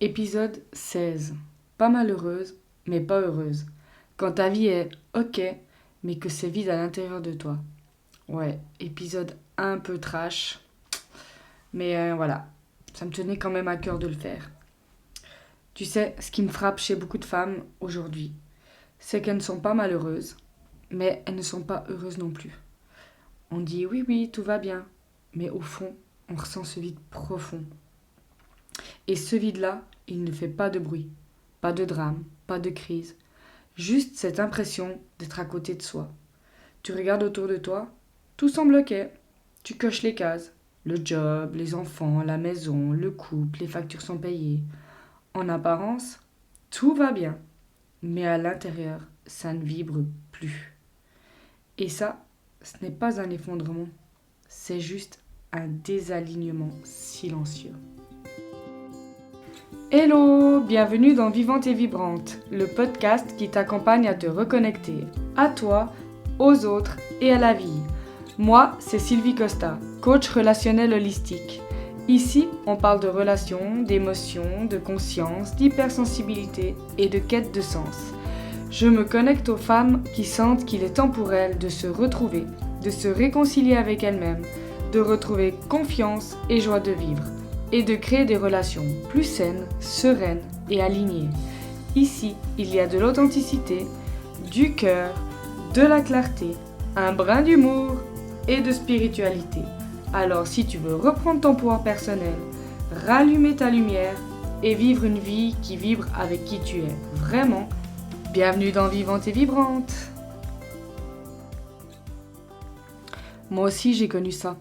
Épisode 16. Pas malheureuse, mais pas heureuse. Quand ta vie est ok, mais que c'est vide à l'intérieur de toi. Ouais, épisode un peu trash, mais voilà, ça me tenait quand même à cœur de le faire. Tu sais, ce qui me frappe chez beaucoup de femmes aujourd'hui, c'est qu'elles ne sont pas malheureuses, mais elles ne sont pas heureuses non plus. On dit oui, oui, tout va bien, mais au fond, on ressent ce vide profond. Et ce vide-là, il ne fait pas de bruit, pas de drame, pas de crise. Juste cette impression d'être à côté de soi. Tu regardes autour de toi, tout semble ok. Tu coches les cases. Le job, les enfants, la maison, le couple, les factures sont payées. En apparence, tout va bien. Mais à l'intérieur, ça ne vibre plus. Et ça, ce n'est pas un effondrement. C'est juste un désalignement silencieux. Hello, bienvenue dans Vivante et Vibrante, le podcast qui t'accompagne à te reconnecter à toi, aux autres et à la vie. Moi, c'est Sylvie Costa, coach relationnel holistique. Ici, on parle de relations, d'émotions, de conscience, d'hypersensibilité et de quête de sens. Je me connecte aux femmes qui sentent qu'il est temps pour elles de se retrouver, de se réconcilier avec elles-mêmes, de retrouver confiance et joie de vivre et de créer des relations plus saines, sereines et alignées. Ici, il y a de l'authenticité, du cœur, de la clarté, un brin d'humour et de spiritualité. Alors si tu veux reprendre ton pouvoir personnel, rallumer ta lumière et vivre une vie qui vibre avec qui tu es vraiment, bienvenue dans Vivante et Vibrante. Moi aussi j'ai connu ça.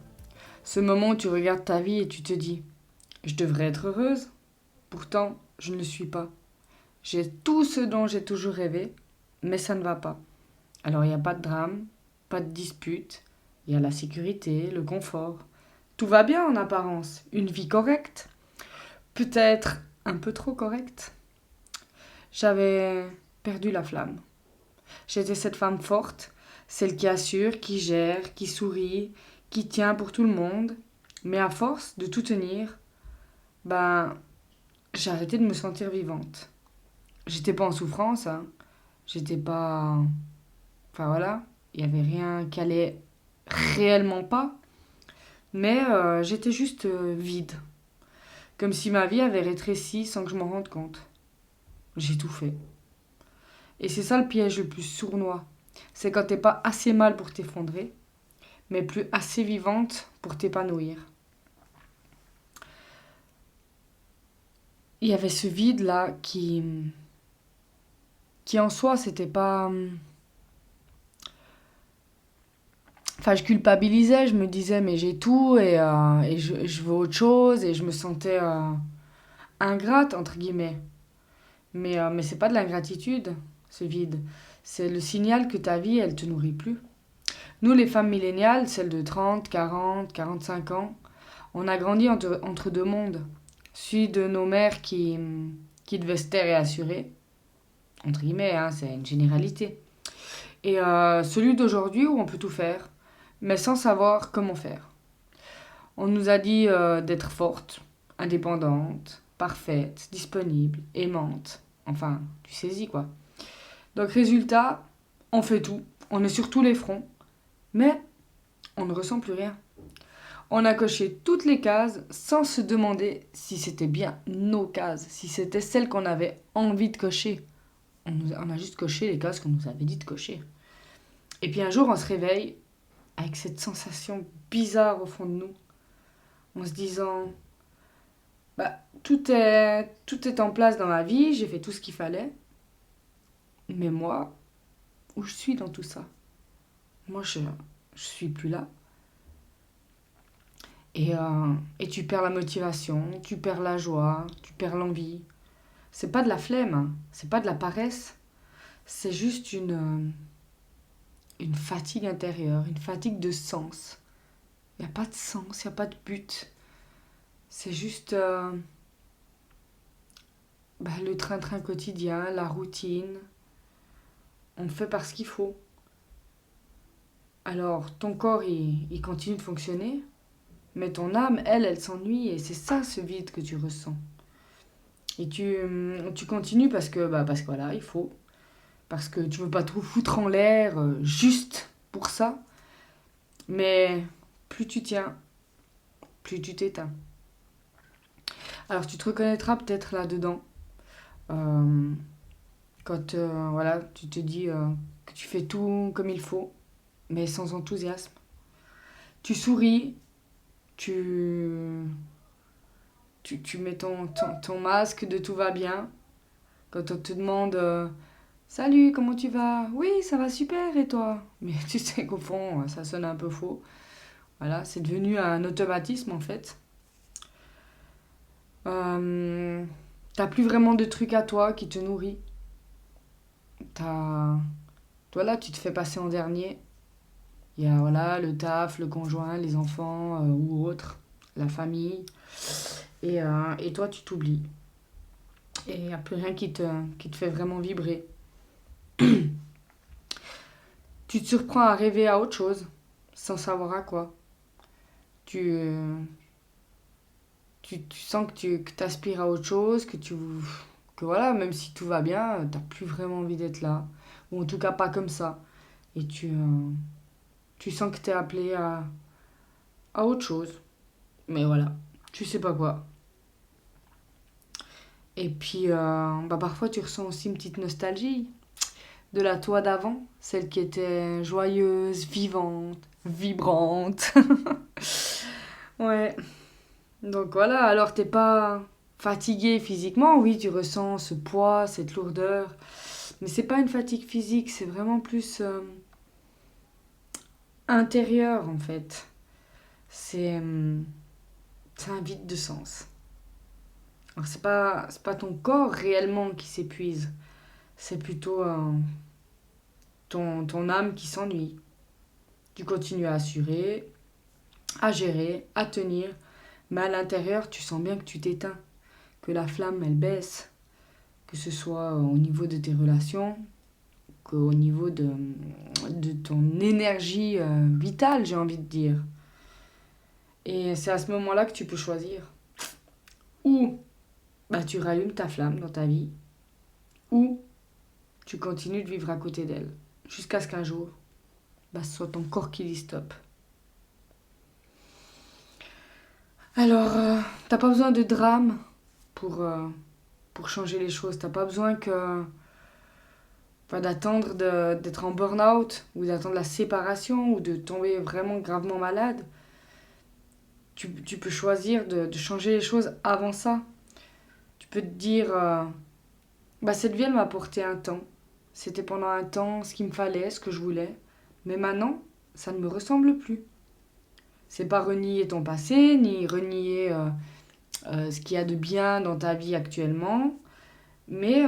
Ce moment où tu regardes ta vie et tu te dis je devrais être heureuse, pourtant je ne le suis pas. J'ai tout ce dont j'ai toujours rêvé, mais ça ne va pas. Alors il n'y a pas de drame, pas de dispute, il y a la sécurité, le confort. Tout va bien en apparence, une vie correcte, peut-être un peu trop correcte. J'avais perdu la flamme. J'étais cette femme forte, celle qui assure, qui gère, qui sourit, qui tient pour tout le monde, mais à force de tout tenir, j'ai arrêté de me sentir vivante. J'étais pas en souffrance, hein. J'étais pas. Enfin voilà, il y avait rien qui allait réellement pas, mais j'étais juste vide. Comme si ma vie avait rétréci sans que je m'en rende compte. J'ai tout fait. Et c'est ça le piège le plus sournois. C'est quand t'es pas assez mal pour t'effondrer, mais plus assez vivante pour t'épanouir. Il y avait ce vide là qui en soi c'était pas. Enfin, je culpabilisais, je me disais mais j'ai tout et je veux autre chose et je me sentais ingrate entre guillemets. Mais c'est pas de l'ingratitude, ce vide. C'est le signal que ta vie, elle te nourrit plus. Nous, les femmes milléniales, celles de 30, 40, 45 ans, on a grandi entre deux mondes. Celui de nos mères qui devaient se taire et assurer, entre guillemets, hein, c'est une généralité. Et celui d'aujourd'hui où on peut tout faire, mais sans savoir comment faire. On nous a dit d'être forte, indépendante, parfaite, disponible, aimante. Enfin, tu saisis quoi. Donc résultat, on fait tout, on est sur tous les fronts, mais on ne ressent plus rien. On a coché toutes les cases sans se demander si c'était bien nos cases, si c'était celles qu'on avait envie de cocher. On a juste coché les cases qu'on nous avait dit de cocher. Et puis un jour, on se réveille avec cette sensation bizarre au fond de nous, en se disant tout est en place dans ma vie, j'ai fait tout ce qu'il fallait, mais moi, où je suis dans tout ça? Moi, je suis plus là. Et tu perds la motivation, tu perds la joie, tu perds l'envie. C'est pas de la flemme, hein, c'est pas de la paresse, c'est juste une fatigue intérieure, une fatigue de sens. Il n'y a pas de sens, il n'y a pas de but. C'est juste le train-train quotidien, la routine. On fait parce qu'il faut. Alors, ton corps, il continue de fonctionner, mais ton âme, elle s'ennuie et c'est ça ce vide que tu ressens. Et tu continues parce que voilà, il faut. Parce que tu veux pas tout foutre en l'air juste pour ça. Mais plus tu tiens, plus tu t'éteins. Alors tu te reconnaîtras peut-être là-dedans. euh, quand voilà, tu te dis que tu fais tout comme il faut, mais sans enthousiasme. Tu souris, tu, tu mets ton masque de tout va bien. Quand on te demande salut, comment tu vas? Oui, ça va super, et toi? Mais tu sais qu'au fond, ça sonne un peu faux. Voilà, c'est devenu un automatisme en fait. Euh, T'as plus vraiment de trucs à toi qui te nourrit. T'as... Toi là, tu te fais passer en dernier. Il y a voilà, le taf, le conjoint, les enfants ou autres, la famille. Et toi, tu t'oublies. Et il n'y a plus rien qui te fait vraiment vibrer. Tu te surprends à rêver à autre chose, sans savoir à quoi. Tu, euh, tu sens que tu aspires à autre chose, que voilà, même si tout va bien, t'as plus vraiment envie d'être là. Ou en tout cas pas comme ça. Et tu sens que t'es appelé à autre chose. Mais voilà, tu sais pas quoi. Et puis parfois tu ressens aussi une petite nostalgie de la toi d'avant, celle qui était joyeuse, vivante, vibrante. Ouais. Donc voilà, alors t'es pas fatigué physiquement, oui, tu ressens ce poids, cette lourdeur, mais c'est pas une fatigue physique, c'est vraiment plus intérieur en fait. C'est c'est un vide de sens. Alors c'est pas ton corps réellement qui s'épuise, c'est plutôt ton âme qui s'ennuie. Tu continues à assurer, à gérer, à tenir, mais à l'intérieur, tu sens bien que tu t'éteins, que la flamme, elle baisse, que ce soit au niveau de tes relations, qu'au niveau de ton énergie vitale, j'ai envie de dire. Et c'est à ce moment-là que tu peux choisir. Ou tu rallumes ta flamme dans ta vie, ou tu continues de vivre à côté d'elle, jusqu'à ce qu'un jour, ce soit ton corps qui dit stop. Alors, t'as pas besoin de drame pour, euh, pour changer les choses. T'as pas besoin d'attendre d'être en burn-out ou d'attendre la séparation ou de tomber vraiment gravement malade. Tu peux choisir de changer les choses avant ça. Tu peux te dire, cette vie, elle m'a apporté un temps. C'était pendant un temps ce qu'il me fallait, ce que je voulais. Mais maintenant, ça ne me ressemble plus. C'est pas renier ton passé, ni renier ce qu'il y a de bien dans ta vie actuellement. Mais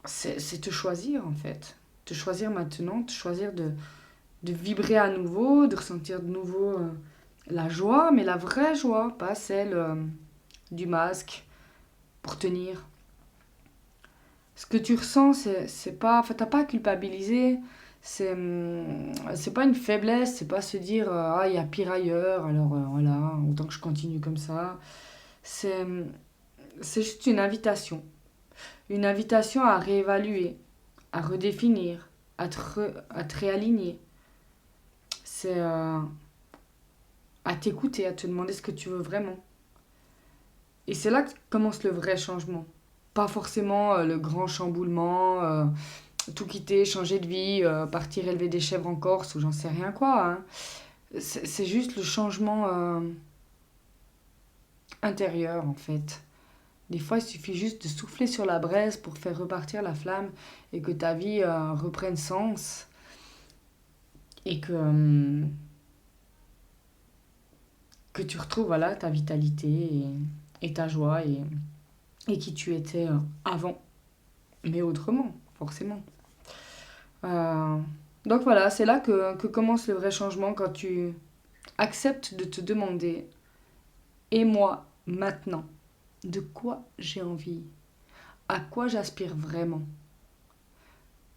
c'est te choisir en fait. Te choisir maintenant, te choisir de vibrer à nouveau, de ressentir de nouveau la joie, mais la vraie joie, pas celle du masque pour tenir. Ce que tu ressens, c'est pas. Enfin, t'as pas à culpabiliser. C'est pas une faiblesse, c'est pas se dire ah, il y a pire ailleurs, alors voilà, autant que je continue comme ça. C'est c'est juste une invitation. Une invitation à réévaluer, à redéfinir, à te réaligner. C'est à t'écouter, à te demander ce que tu veux vraiment. Et c'est là que commence le vrai changement. Pas forcément le grand chamboulement, tout quitter, changer de vie, partir élever des chèvres en Corse ou j'en sais rien quoi, hein. C'est juste le changement intérieur en fait. Des fois, il suffit juste de souffler sur la braise pour faire repartir la flamme et que ta vie reprenne sens et que tu retrouves voilà, ta vitalité et ta joie et qui tu étais avant, mais autrement, forcément. Euh, donc voilà, c'est là que commence le vrai changement quand tu acceptes de te demander, et moi, maintenant, de quoi j'ai envie? À quoi j'aspire vraiment?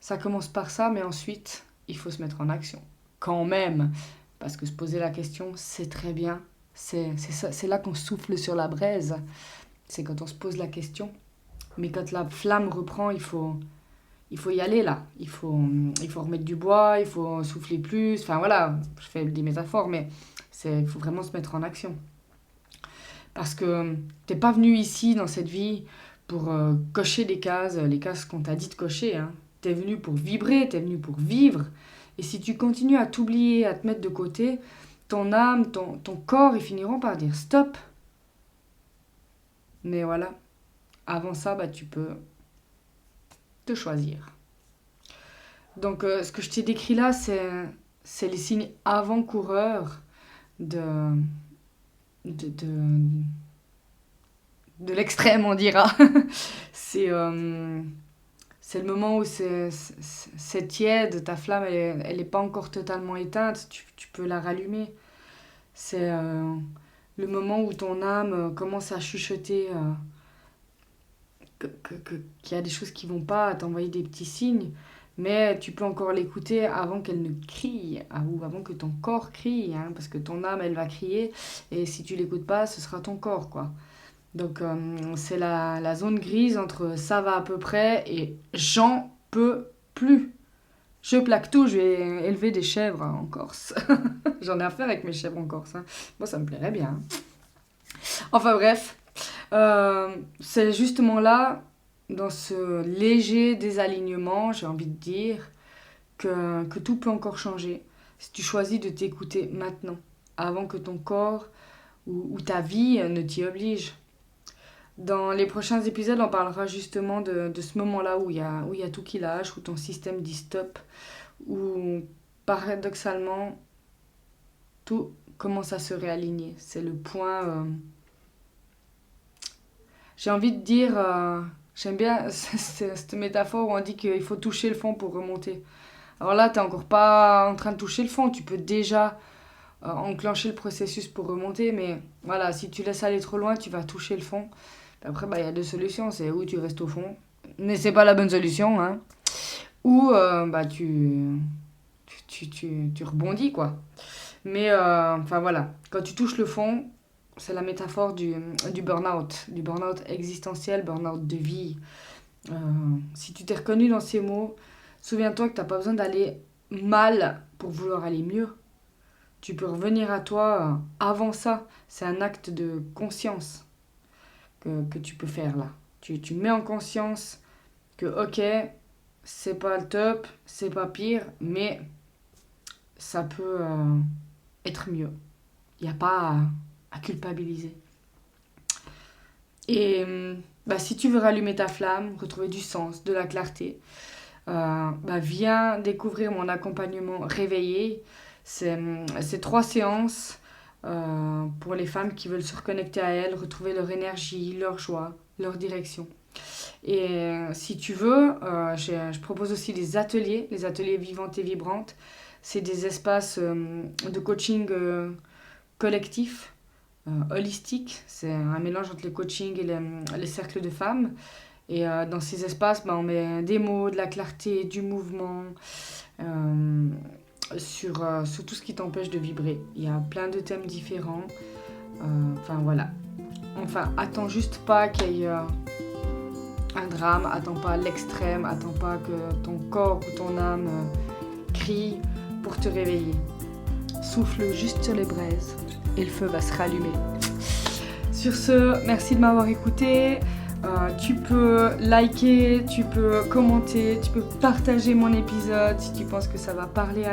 Ça commence par ça, mais ensuite, il faut se mettre en action. Quand même, parce que se poser la question, c'est très bien. C'est là qu'on souffle sur la braise. C'est quand on se pose la question. Mais quand la flamme reprend, il faut y aller là. Il faut remettre du bois, il faut souffler plus. Enfin voilà, je fais des métaphores, mais il faut vraiment se mettre en action. Parce que t'es pas venu ici, dans cette vie, pour cocher les cases qu'on t'a dit de cocher. Hein. T'es venu pour vibrer, t'es venu pour vivre. Et si tu continues à t'oublier, à te mettre de côté, ton âme, ton corps, ils finiront par dire stop. Mais voilà, avant ça, bah, tu peux te choisir. Donc, ce que je t'ai décrit là, c'est les signes avant-coureurs de, de, de l'extrême, on dira. c'est, c'est le moment où c'est tiède, ta flamme, elle est pas encore totalement éteinte, tu peux la rallumer. C'est le moment où ton âme commence à chuchoter qu'il y a des choses qui vont pas, à t'envoyer des petits signes, mais tu peux encore l'écouter avant qu'elle ne crie, ou avant que ton corps crie, hein, parce que ton âme, elle va crier, et si tu l'écoutes pas, ce sera ton corps, quoi. Donc c'est la zone grise entre ça va à peu près et j'en peux plus. Je plaque tout, je vais élever des chèvres en Corse. J'en ai affaire avec mes chèvres en Corse. Hein. Moi, ça me plairait bien. Enfin bref, c'est justement là, dans ce léger désalignement, j'ai envie de dire, que tout peut encore changer. Si tu choisis de t'écouter maintenant, avant que ton corps ou ta vie ne t'y oblige. Dans les prochains épisodes, on parlera justement de ce moment-là où il y a tout qui lâche, où ton système dit stop, où paradoxalement, tout commence à se réaligner. C'est le point... j'ai envie de dire... j'aime bien cette métaphore où on dit qu'il faut toucher le fond pour remonter. Alors là, tu n'es encore pas en train de toucher le fond, tu peux déjà enclencher le processus pour remonter, mais voilà, si tu laisses aller trop loin, tu vas toucher le fond. Après, bah, y a deux solutions, c'est où tu restes au fond, mais c'est pas la bonne solution, hein. Ou bah, tu rebondis, quoi. Mais, enfin voilà, quand tu touches le fond, c'est la métaphore du burn-out existentiel, burn-out de vie. Si tu t'es reconnu dans ces mots, souviens-toi que t'as pas besoin d'aller mal pour vouloir aller mieux. Tu peux revenir à toi avant ça. C'est un acte de conscience que tu peux faire là. Tu mets en conscience que ok, c'est pas le top, c'est pas pire, mais ça peut être mieux. Il n'y a pas à culpabiliser. Et bah, si tu veux rallumer ta flamme, retrouver du sens, de la clarté, bah, viens découvrir mon accompagnement réveillé. C'est 3 séances pour les femmes qui veulent se reconnecter à elles, retrouver leur énergie, leur joie, leur direction. Et si tu veux, je propose aussi les ateliers vivantes et vibrantes. C'est des espaces de coaching collectif, holistique. C'est un mélange entre le coaching et les cercles de femmes. Et dans ces espaces, bah, on met des mots, de la clarté, du mouvement, sur tout ce qui t'empêche de vibrer. Il y a plein de thèmes différents. Enfin voilà. Enfin, attends juste pas qu'il y ait un drame, attends pas l'extrême, attends pas que ton corps ou ton âme crie pour te réveiller. Souffle juste sur les braises et le feu va se rallumer. Sur ce, merci de m'avoir écouté. Tu peux liker, tu peux commenter, tu peux partager mon épisode si tu penses que ça va parler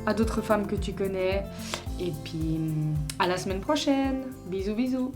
à d'autres femmes que tu connais. Et puis, à la semaine prochaine. Bisous, bisous.